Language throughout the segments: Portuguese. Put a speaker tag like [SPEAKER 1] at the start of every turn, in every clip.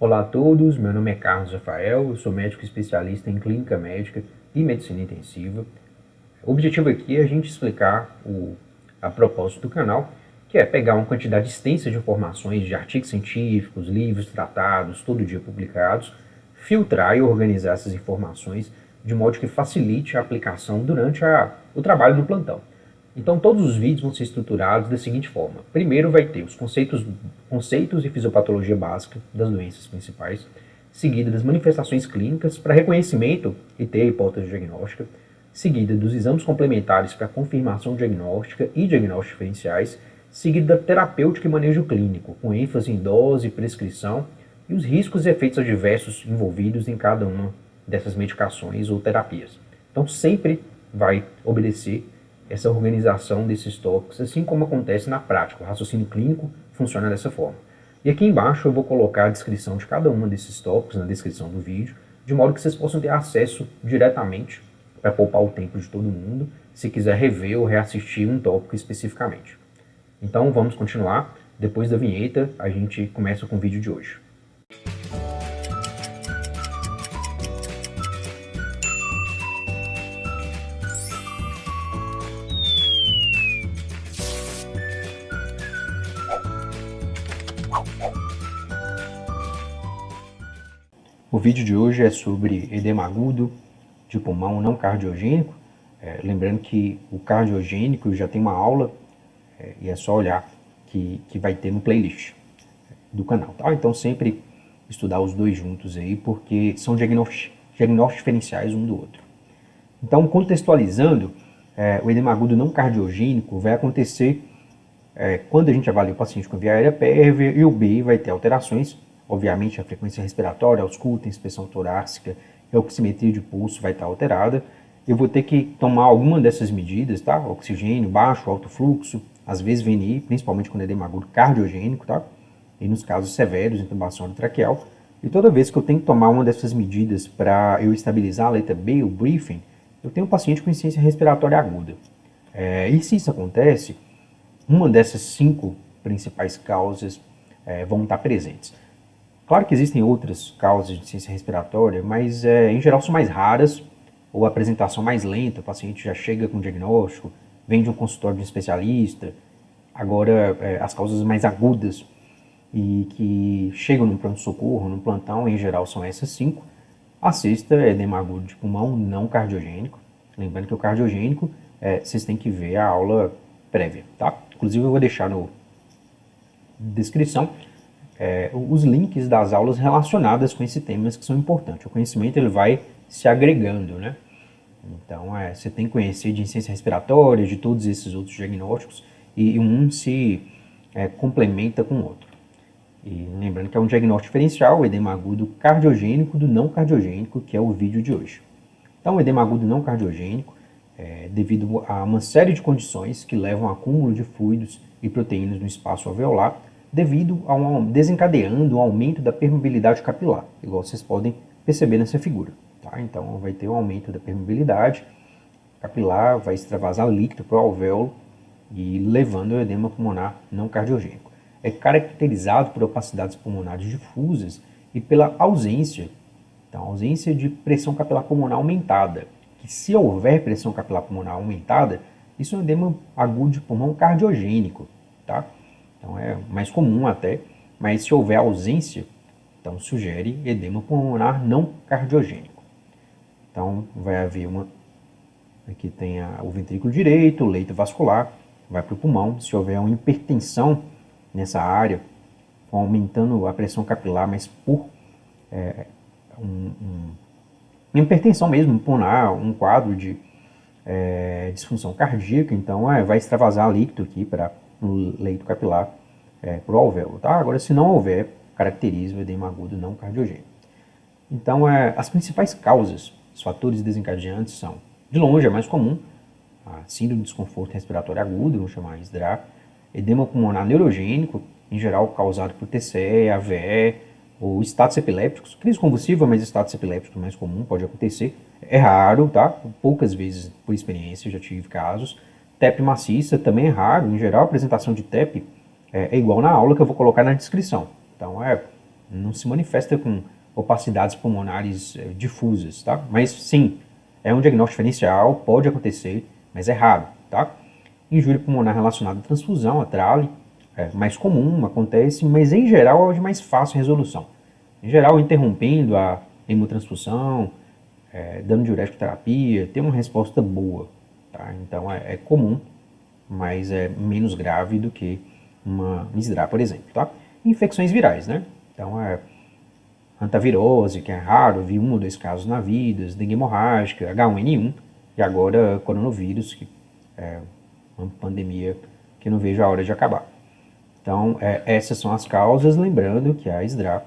[SPEAKER 1] Olá a todos, meu nome é Carlos Rafael, eu sou médico especialista em clínica médica e medicina intensiva. O objetivo aqui é a gente explicar a propósito do canal, que é pegar uma quantidade extensa de informações de artigos científicos, livros, tratados, todo dia publicados, filtrar e organizar essas informações de modo que facilite a aplicação durante o trabalho no plantão. Então todos os vídeos vão ser estruturados da seguinte forma. Primeiro vai ter os conceitos e fisiopatologia básica das doenças principais, seguida das manifestações clínicas para reconhecimento e ter a hipótese diagnóstica, seguida dos exames complementares para confirmação diagnóstica e diagnósticos diferenciais, seguida da terapêutica e manejo clínico, com ênfase em dose, prescrição e os riscos e efeitos adversos envolvidos em cada uma dessas medicações ou terapias. Então sempre vai obedecer essa organização desses tópicos, assim como acontece na prática. O raciocínio clínico funciona dessa forma. E aqui embaixo eu vou colocar a descrição de cada um desses tópicos na descrição do vídeo, de modo que vocês possam ter acesso diretamente para poupar o tempo de todo mundo, se quiser rever ou reassistir um tópico especificamente. Então vamos continuar. Depois da vinheta, a gente começa com o vídeo de hoje. O vídeo de hoje é sobre edema agudo de pulmão não cardiogênico. Lembrando que o cardiogênico já tem uma aula, e é só olhar que vai ter no playlist do canal. Tá? Então sempre estudar os dois juntos aí, porque são diagnósticos diferenciais um do outro. Então, contextualizando, o edema agudo não cardiogênico vai acontecer quando a gente avalia o paciente com via aérea pérvia e o B vai ter alterações. Obviamente, a frequência respiratória, a ausculta, a inspeção torácica e a oximetria de pulso vai estar alterada. Eu vou ter que tomar alguma dessas medidas, tá? Oxigênio baixo, alto fluxo, às vezes VNI, principalmente quando é edema agudo cardiogênico, tá? E nos casos severos, intubação orotraqueal. E toda vez que eu tenho que tomar uma dessas medidas para eu estabilizar a letra B, o briefing, eu tenho um paciente com insuficiência respiratória aguda. E se isso acontece, uma dessas 5 principais causas vão estar presentes. Claro que existem outras causas de insuficiência respiratória, mas em geral são mais raras ou a apresentação mais lenta, o paciente já chega com diagnóstico, vem de um consultório de um especialista. Agora, as causas mais agudas e que chegam no pronto-socorro, no plantão, em geral são essas 5. A sexta é edema agudo de pulmão não cardiogênico. Lembrando que o cardiogênico, vocês têm que ver a aula prévia, tá? Inclusive eu vou deixar na descrição os links das aulas relacionadas com esse tema que são importantes. O conhecimento ele vai se agregando, né? Então, você tem que conhecer de insuficiência respiratória, de todos esses outros diagnósticos, e um se complementa com o outro. E lembrando que é um diagnóstico diferencial, o edema agudo cardiogênico do não cardiogênico, que é o vídeo de hoje. Então, o edema agudo não cardiogênico devido a uma série de condições que levam a acúmulo de fluidos e proteínas no espaço alveolar, desencadeando um aumento da permeabilidade capilar, igual vocês podem perceber nessa figura. Tá? Então vai ter um aumento da permeabilidade capilar, vai extravasar líquido para o alvéolo e levando ao edema pulmonar não cardiogênico. É caracterizado por opacidades pulmonares difusas e pela ausência de pressão capilar pulmonar aumentada. Que se houver pressão capilar pulmonar aumentada, isso é um edema agudo de pulmão cardiogênico, tá? Então é mais comum até, mas se houver ausência, então sugere edema pulmonar não cardiogênico. Então vai haver aqui tem o ventrículo direito, o leito vascular, vai para o pulmão. Se houver uma hipertensão nessa área, aumentando a pressão capilar, mas por uma hipertensão mesmo pulmonar, um quadro de disfunção cardíaca, então vai extravasar líquido aqui para no leito capilar para o alvéolo. Tá? Agora, se não houver, caracteriza o edema agudo não cardiogênico. Então, as principais causas, os fatores desencadeantes são, de longe, a mais comum, a síndrome de desconforto respiratório agudo, vamos chamar SDRA, edema pulmonar neurogênico, em geral causado por TCE, AVE ou estados epilépticos. Crise convulsiva, mas estados epilépticos mais comum, pode acontecer. É raro, tá? Poucas vezes, por experiência, já tive casos. TEP maciça também é raro. Em geral, a apresentação de TEP é igual na aula que eu vou colocar na descrição. Então, não se manifesta com opacidades pulmonares difusas, tá? Mas sim, é um diagnóstico diferencial, pode acontecer, mas é raro, tá? Injúria pulmonar relacionada à transfusão, a trale, é mais comum, acontece, mas em geral é de mais fácil resolução. Em geral, interrompendo a hemotransfusão, dando diurético terapia, tem uma resposta boa, tá? Então é comum, mas é menos grave do que uma ISDRA, por exemplo, tá? Infecções virais, né? Então hantavirose, que é raro, vi 1 ou 2 casos na vida, dengue hemorrágica, H1N1 e agora coronavírus, que é uma pandemia que não vejo a hora de acabar. Então, essas são as causas, lembrando que a ISDRA,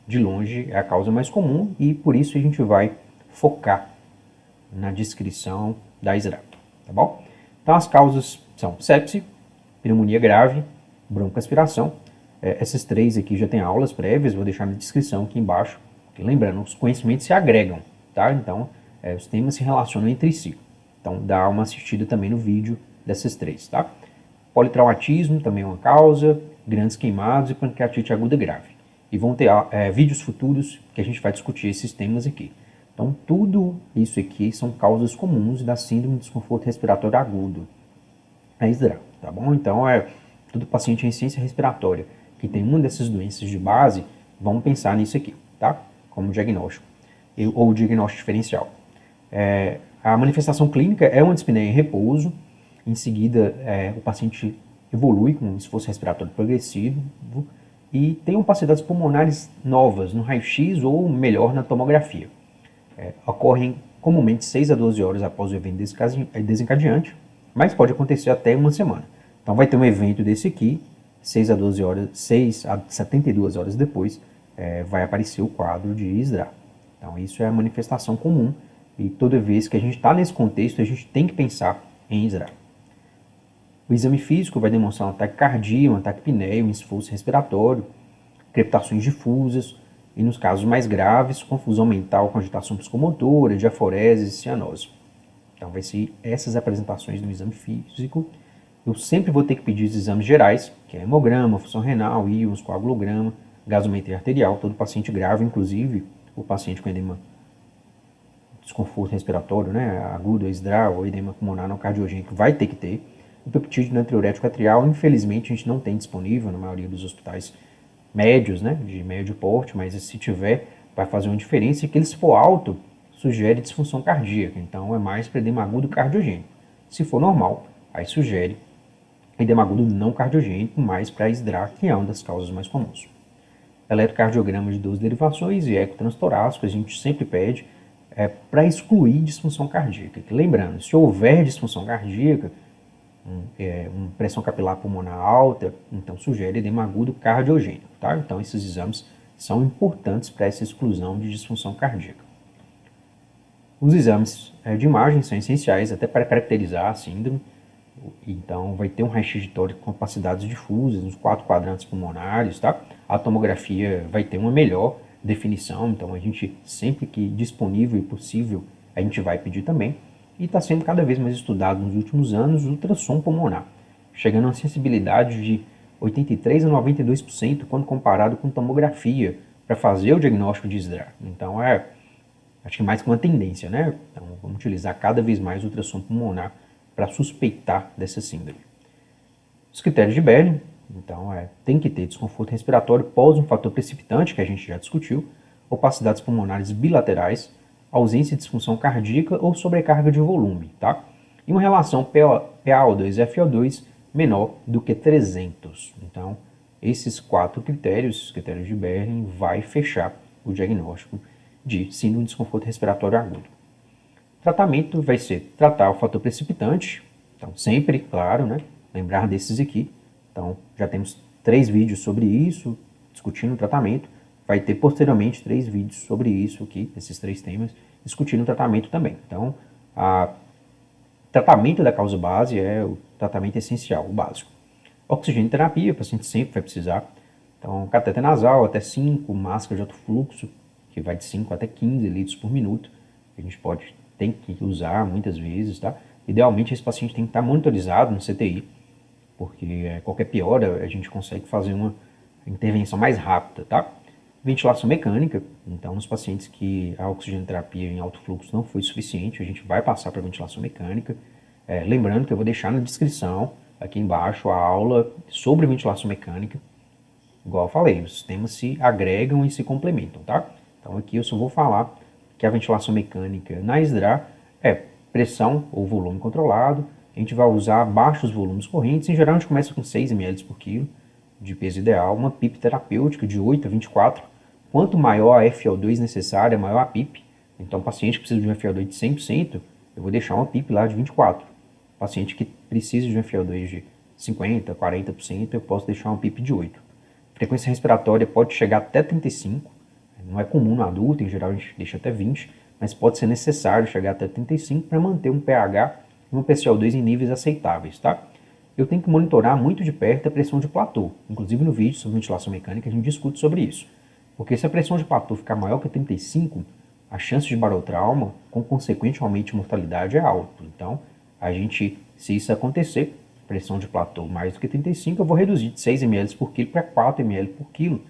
[SPEAKER 1] de longe, é a causa mais comum e por isso a gente vai focar na descrição da ISDRA, tá bom? Então, as causas são sepse, pneumonia grave, broncoaspiração. Essas 3 aqui já tem aulas prévias, vou deixar na descrição aqui embaixo. Porque, lembrando, os conhecimentos se agregam, tá? Então, os temas se relacionam entre si. Então, dá uma assistida também no vídeo dessas 3, tá? Politraumatismo também é uma causa, grandes queimados e pancreatite aguda grave. E vão ter vídeos futuros que a gente vai discutir esses temas aqui. Então, tudo isso aqui são causas comuns da síndrome de desconforto respiratório agudo, a ISDRA, tá bom? Então, todo paciente em insuficiência respiratória que tem uma dessas doenças de base, vamos pensar nisso aqui, tá? Como diagnóstico, ou diagnóstico diferencial. A manifestação clínica é uma dispneia em repouso, em seguida o paciente evolui com esforço respiratório progressivo e tem opacidades pulmonares novas no raio-x ou melhor na tomografia. Ocorrem comumente 6 a 12 horas após o evento desencadeante, mas pode acontecer até uma semana. Então vai ter um evento desse aqui, 6 a 12 horas, 6 a 72 horas depois, vai aparecer o quadro de ISDRA. Então isso é a manifestação comum e toda vez que a gente está nesse contexto, a gente tem que pensar em ISDRA. O exame físico vai demonstrar um ataque cardíaco, um ataque pneu, um esforço respiratório, crepitações difusas e, nos casos mais graves, confusão mental com agitação psicomotora, diaforese e cianose. Então vai ser essas apresentações do exame físico. Eu sempre vou ter que pedir os exames gerais, que é hemograma, função renal, íons, coagulograma, gasometria arterial, todo paciente grave, inclusive o paciente com edema, desconforto respiratório, né, agudo, ISDRA ou edema pulmonar não cardiogênico vai ter que ter. O peptídeo natriurético atrial, infelizmente, a gente não tem disponível na maioria dos hospitais médios, né, de médio porte, mas se tiver, vai fazer uma diferença e que ele, se for alto, sugere disfunção cardíaca, então é mais para edema agudo cardiogênico. Se for normal, aí sugere edema agudo não cardiogênico, mais para ISDRA, que é uma das causas mais comuns. Eletrocardiograma de 12 derivações e eco transtorácico, a gente sempre pede para excluir disfunção cardíaca. Lembrando, se houver disfunção cardíaca, pressão capilar pulmonar alta, então sugere edema agudo cardiogênico, tá? Então esses exames são importantes para essa exclusão de disfunção cardíaca. Os exames de imagem são essenciais até para caracterizar a síndrome, então vai ter um raio-x de tórax com opacidades difusas nos 4 quadrantes pulmonares, tá? A tomografia vai ter uma melhor definição, então a gente sempre que disponível e possível a gente vai pedir também. E está sendo cada vez mais estudado nos últimos anos o ultrassom pulmonar, chegando a uma sensibilidade de 83 a 92% quando comparado com tomografia para fazer o diagnóstico de ISDRA. Então acho que mais que uma tendência, né? Então vamos utilizar cada vez mais o ultrassom pulmonar para suspeitar dessa síndrome. Os critérios de Berlin, então tem que ter desconforto respiratório pós um fator precipitante, que a gente já discutiu, opacidades pulmonares bilaterais, ausência de disfunção cardíaca ou sobrecarga de volume, tá? E uma relação PaO2-FO2 menor do que 300. Então, esses 4 critérios, os critérios de Berlin, vai fechar o diagnóstico de síndrome de desconforto respiratório agudo. Tratamento vai ser tratar o fator precipitante, então sempre, claro, né? Lembrar desses aqui. Então, já temos 3 vídeos sobre isso, discutindo o tratamento. Vai ter posteriormente 3 vídeos sobre isso aqui, esses 3 temas, discutindo o tratamento também. Então, o tratamento da causa base é o tratamento essencial, o básico. Oxigênio terapia, o paciente sempre vai precisar. Então, cateter nasal até 5, máscara de alto fluxo, que vai de 5 até 15 litros por minuto. A gente tem que usar muitas vezes, tá? Idealmente, esse paciente tem que estar monitorizado no CTI, porque qualquer piora a gente consegue fazer uma intervenção mais rápida, tá? Ventilação mecânica, então nos pacientes que a oxigenoterapia em alto fluxo não foi suficiente, a gente vai passar para ventilação mecânica. Lembrando que eu vou deixar na descrição, aqui embaixo, a aula sobre ventilação mecânica. Igual eu falei, os sistemas se agregam e se complementam, tá? Então aqui eu só vou falar que a ventilação mecânica na SDRA é pressão ou volume controlado. A gente vai usar baixos volumes correntes. Em geral a gente começa com 6 ml por quilo de peso ideal, uma PIP terapêutica de 8 a 24. Quanto maior a FiO2 necessária, maior a PIP. Então o paciente que precisa de uma FiO2 de 100%, eu vou deixar uma PIP lá de 24. O paciente que precisa de uma FiO2 de 50%, 40%, eu posso deixar uma PIP de 8. A frequência respiratória pode chegar até 35, não é comum no adulto, em geral a gente deixa até 20, mas pode ser necessário chegar até 35 para manter um pH e um PCO2 em níveis aceitáveis, tá? Eu tenho que monitorar muito de perto a pressão de platô. Inclusive no vídeo sobre ventilação mecânica a gente discute sobre isso. Porque se a pressão de platô ficar maior que 35, a chance de barotrauma, com consequentemente mortalidade, é alta. Então, se isso acontecer, pressão de platô mais do que 35, eu vou reduzir de 6 ml por quilo para 4 ml por quilo,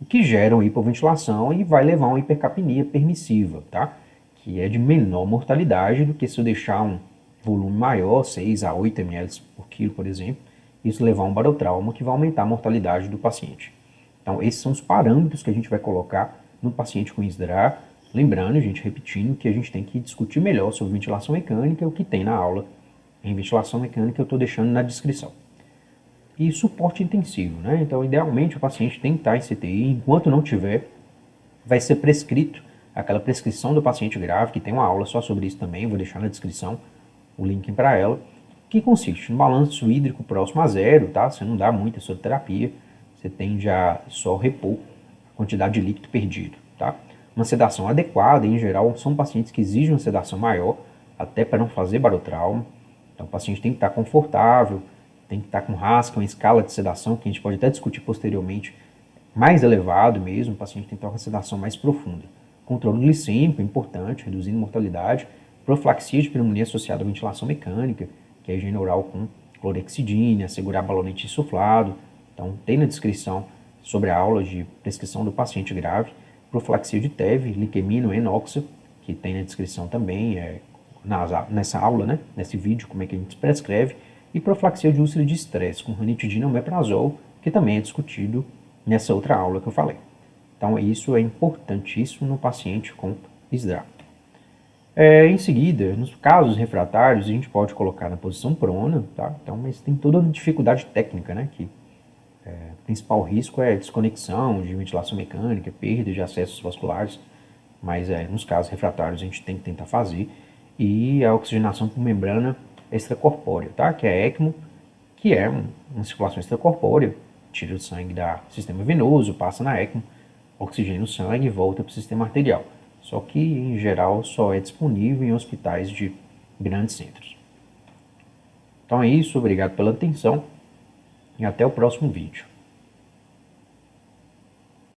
[SPEAKER 1] o que gera uma hipoventilação e vai levar a uma hipercapnia permissiva, tá? Que é de menor mortalidade do que se eu deixar um volume maior, 6 a 8 ml por quilo, por exemplo, isso levar a um barotrauma que vai aumentar a mortalidade do paciente. Então, esses são os parâmetros que a gente vai colocar no paciente com SDRA. Lembrando, gente, repetindo, que a gente tem que discutir melhor sobre ventilação mecânica, o que tem na aula em ventilação mecânica eu estou deixando na descrição. E suporte intensivo, né? Então, idealmente, o paciente tem que estar em CTI. Enquanto não tiver, vai ser prescrito aquela prescrição do paciente grave, que tem uma aula só sobre isso também, vou deixar na descrição o link para ela, que consiste no balanço hídrico próximo a zero, tá? Você não dá muita soroterapia, você tende a só repor a quantidade de líquido perdido, tá? Uma sedação adequada, em geral, são pacientes que exigem uma sedação maior, até para não fazer barotrauma. Então, o paciente tem que estar confortável, tem que estar com Haskell, uma escala de sedação, que a gente pode até discutir posteriormente, mais elevado mesmo, o paciente tem que estar com uma sedação mais profunda. Controle glicêmico é importante, reduzindo mortalidade. Profilaxia de pneumonia associada à ventilação mecânica, que é higiene oral com clorexidina, assegurar balonete insuflado. Então, tem na descrição sobre a aula de prescrição do paciente grave. Profilaxia de TEV, liquemino, enoxa, que tem na descrição também, nessa aula, né? Nesse vídeo, como é que a gente prescreve. E profilaxia de úlcera de estresse, com ranitidina ou omeprazol, que também é discutido nessa outra aula que eu falei. Então, isso é importantíssimo no paciente com SDRA. Em seguida, nos casos refratários, a gente pode colocar na posição prona, tá? Então, mas tem toda a dificuldade técnica, né? Que o principal risco é desconexão de ventilação mecânica, perda de acessos vasculares, mas nos casos refratários a gente tem que tentar fazer. E a oxigenação por membrana extracorpórea, tá? Que é ECMO, que é uma circulação extracorpórea, tira o sangue do sistema venoso, passa na ECMO, oxigena o sangue e volta para o sistema arterial. Só que, em geral, só é disponível em hospitais de grandes centros. Então é isso, obrigado pela atenção e até o próximo vídeo.